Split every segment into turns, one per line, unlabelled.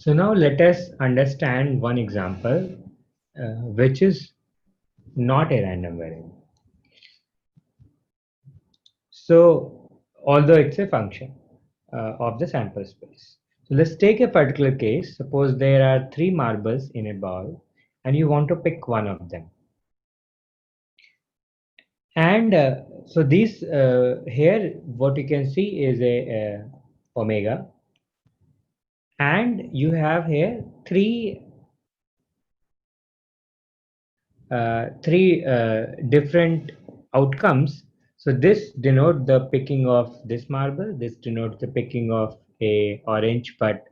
So now let us understand one example which is not a random variable. So although it's a function of the sample space. So let's take a particular case. Suppose there are 3 marbles in a ball and you want to pick one of them. And so these here what you can see is a omega, and you have here three different outcomes. So this denotes the picking of this marble, this denotes the picking of a orange but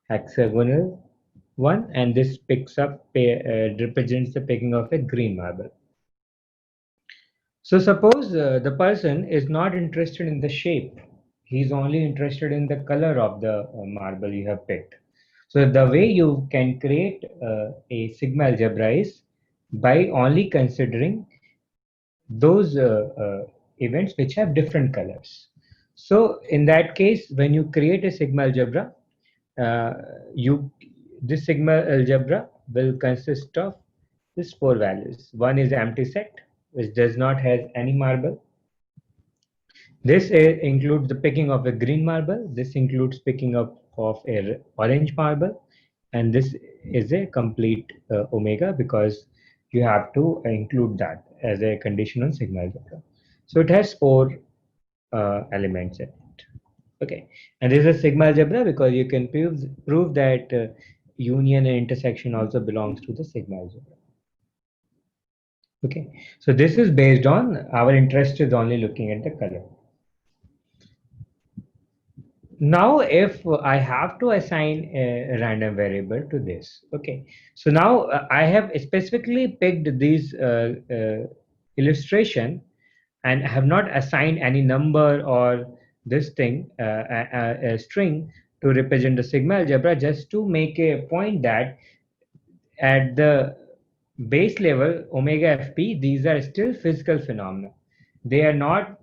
hexagonal one, and this picks up represents the picking of a green marble. So suppose the person is not interested in the shape, he's only interested in the color of the marble you have picked. So the way you can create a sigma algebra is by only considering those events which have different colors. So in that case, when you create a sigma algebra, uh, you this sigma algebra will consist of these 4 values. One is empty set, which does not have any marble. This includes the picking of a green marble. This includes picking up of a orange marble, and this is a complete omega because you have to include that as a condition on sigma algebra. So it has 4 elements in it. Okay, and this is a sigma algebra because you can prove that union and intersection also belongs to the sigma algebra. Okay, so this is based on our interest is only looking at the color. Now if I have to assign a random variable to this, okay, so now I have specifically picked these illustration and have not assigned any number or this thing a string to represent the sigma algebra, just to make a point that at the base level omega fp, these are still physical phenomena. They are not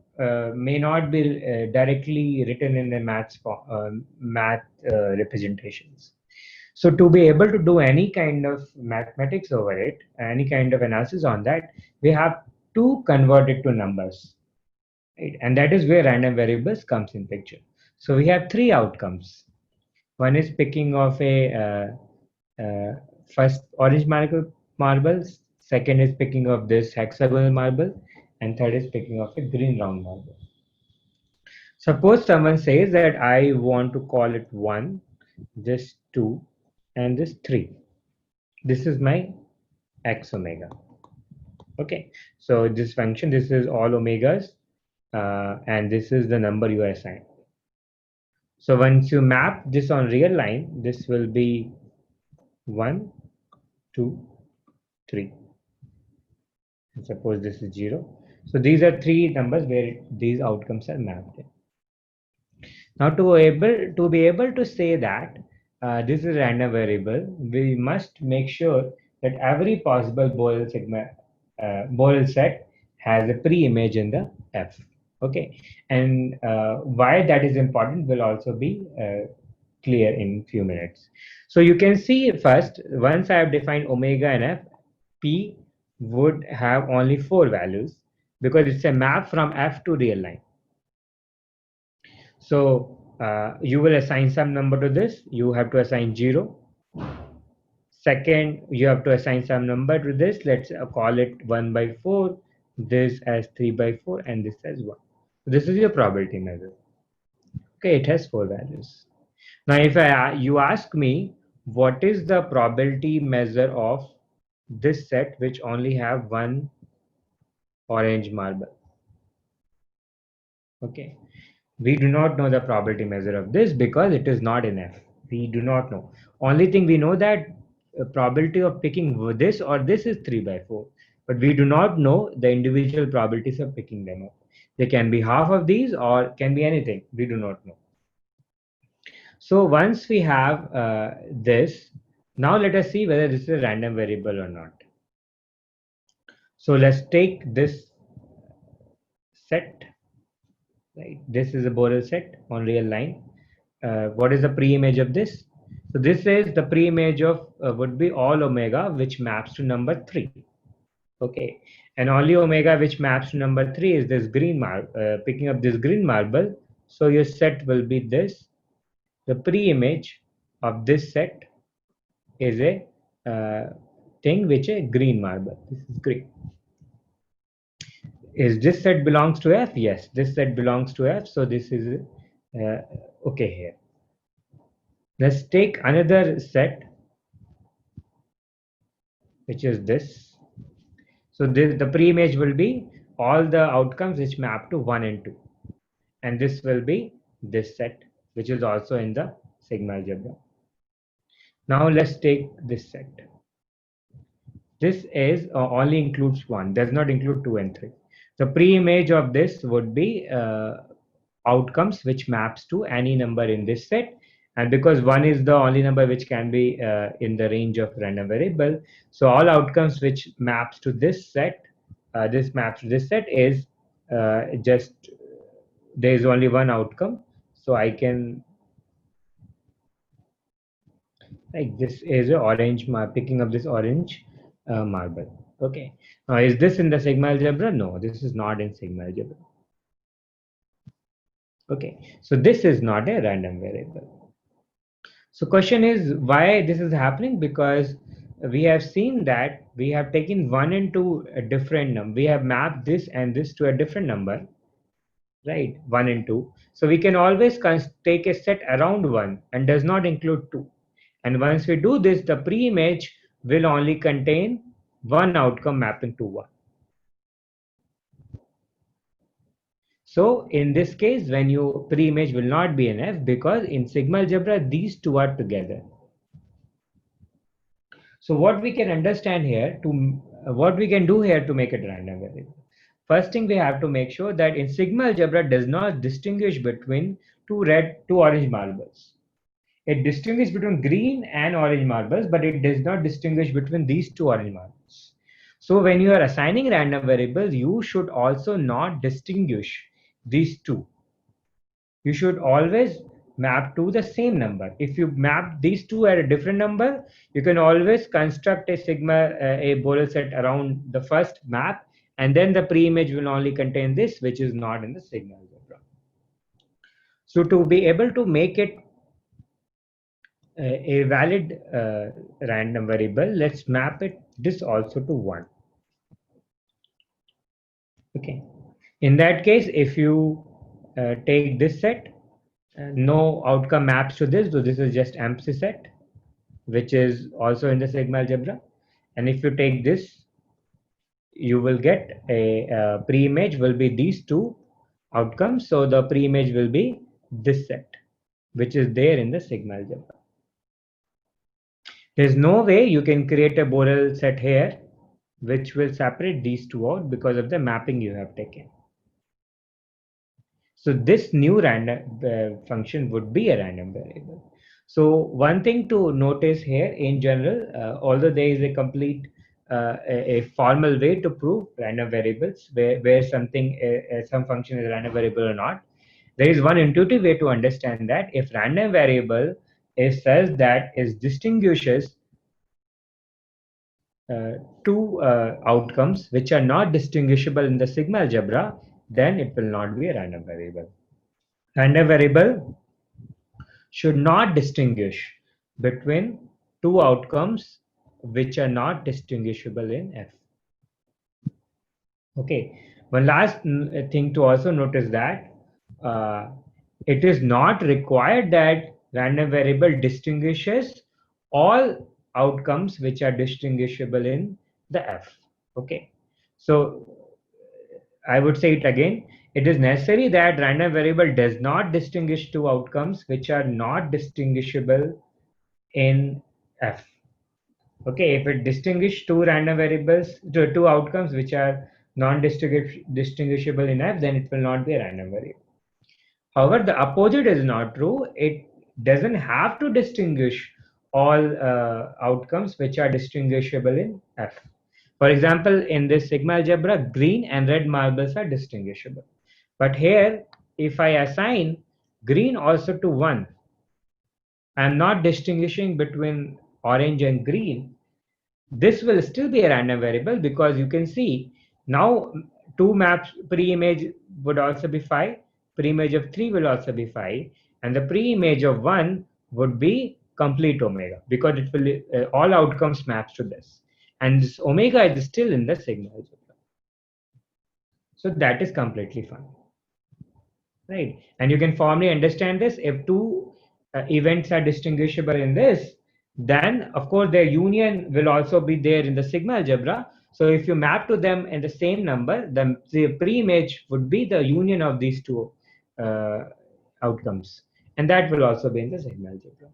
may not be directly written in the math representations. So to be able to do any kind of mathematics over it, any kind of analysis on that, we have to convert it to numbers, right? And that is where random variables comes in picture. So we have 3 outcomes. One is picking of a first orange marble, second is picking of this hexagonal marble, and third is picking of a green round marble. Suppose someone says that I want to call it 1, this 2, and this 3. This is my x omega. Okay, so this function, this is all omegas, and this is the number you are assigned. So once you map this on real line, this will be 1, 2, 3. And suppose this is 0. So these are 3 numbers where these outcomes are mapped in. Now to be able to say that this is a random variable, we must make sure that every possible Borel set has a pre-image in the F. Okay, and why that is important will also be clear in few minutes. So you can see first, once I have defined omega and F, P would have only 4 values because it's a map from F to real line. So you will assign some number to this. You have to assign 0. Second, you have to assign some number to this. Let's call it 1 by 4, this as 3 by 4, and this as 1. This is your probability measure. Okay, it has 4 values. Now, if you ask me what is the probability measure of this set which only have 1 orange marble, okay, we do not know the probability measure of this because it is not in F. We do not know. Only thing we know that probability of picking this or this is 3 by 4, but we do not know the individual probabilities of picking them up. They can be half of these or can be anything. We do not know. So once we have this, now let us see whether this is a random variable or not. So let's take this set, right? This is a Borel set on real line. What is the pre-image of this? So this is the pre-image of would be all omega, which maps to number 3. Okay, and only omega which maps to number 3 is this green marble, picking up this green marble. So your set will be this. The pre-image of this set is a thing which a green marble. This is green. Is this set belongs to F? Yes, this set belongs to F. So this is okay here. Let's take another set, which is this. So this, the pre-image will be all the outcomes which map to 1 and 2. And this will be this set, which is also in the sigma algebra. Now let's take this set. This is only includes 1, does not include 2 and 3. The pre-image of this would be outcomes which maps to any number in this set, and because 1 is the only number which can be in the range of random variable, so all outcomes which maps to this set, this maps to this set is just there is only one outcome. So I can, like, this is a orange, picking up this orange marble. Okay, now is this in the sigma algebra? No, this is not in sigma algebra. Okay, so this is not a random variable. So question is why this is happening, because we have seen that we have taken 1 and 2 a different number. We have mapped this and this to a different number, right? 1 and 2. So we can always take a set around 1 and does not include 2. And once we do this, the pre-image will only contain one outcome mapping to 1. So in this case, when you pre-image will not be an F, because in sigma algebra, these two are together. So what we can understand here what we can do here to make it random variable. First thing, we have to make sure that in sigma algebra does not distinguish between two orange marbles. It distinguishes between green and orange marbles, but it does not distinguish between these two orange marbles. So when you are assigning random variables, you should also not distinguish these two. You should always map to the same number. If you map these two at a different number, you can always construct a sigma, a Borel set around the first map, and then the pre-image will only contain this, which is not in the sigma algebra. So to be able to make it a valid random variable, let's map it this also to 1. Okay. In that case, if you take this set, no outcome maps to this, so this is just empty set, which is also in the sigma algebra. And if you take this, you will get a pre-image will be these two outcomes. So the pre-image will be this set, which is there in the sigma algebra. There's no way you can create a Borel set here which will separate these two out because of the mapping you have taken. So this new random function would be a random variable. So one thing to notice here in general, although there is a complete a formal way to prove random variables where something some function is a random variable or not, there is one intuitive way to understand that if random variable is such that it distinguishes two outcomes which are not distinguishable in the sigma algebra, then it will not be a random variable. Random variable should not distinguish between two outcomes which are not distinguishable in F. Okay, one last thing to also notice that it is not required that random variable distinguishes all outcomes which are distinguishable in the F. Okay, so I would say it again. It is necessary that random variable does not distinguish two outcomes which are not distinguishable in F. Okay, if it distinguish two random variables, two outcomes which are non-distinguishable in F, then it will not be a random variable. However, the opposite is not true. It doesn't have to distinguish all outcomes which are distinguishable in F. For example, in this sigma algebra, green and red marbles are distinguishable. But here, if I assign green also to 1, I'm not distinguishing between orange and green, this will still be a random variable, because you can see now two maps pre-image would also be 5, pre-image of 3 will also be 5, and the pre-image of 1 would be complete omega, because it will all outcomes maps to this, and this omega is still in the sigma algebra. So that is completely fine, right? And you can formally understand this. If two events are distinguishable in this, then of course their union will also be there in the sigma algebra. So if you map to them in the same number, the pre-image would be the union of these two uh, outcomes, and that will also be in the sigma algebra.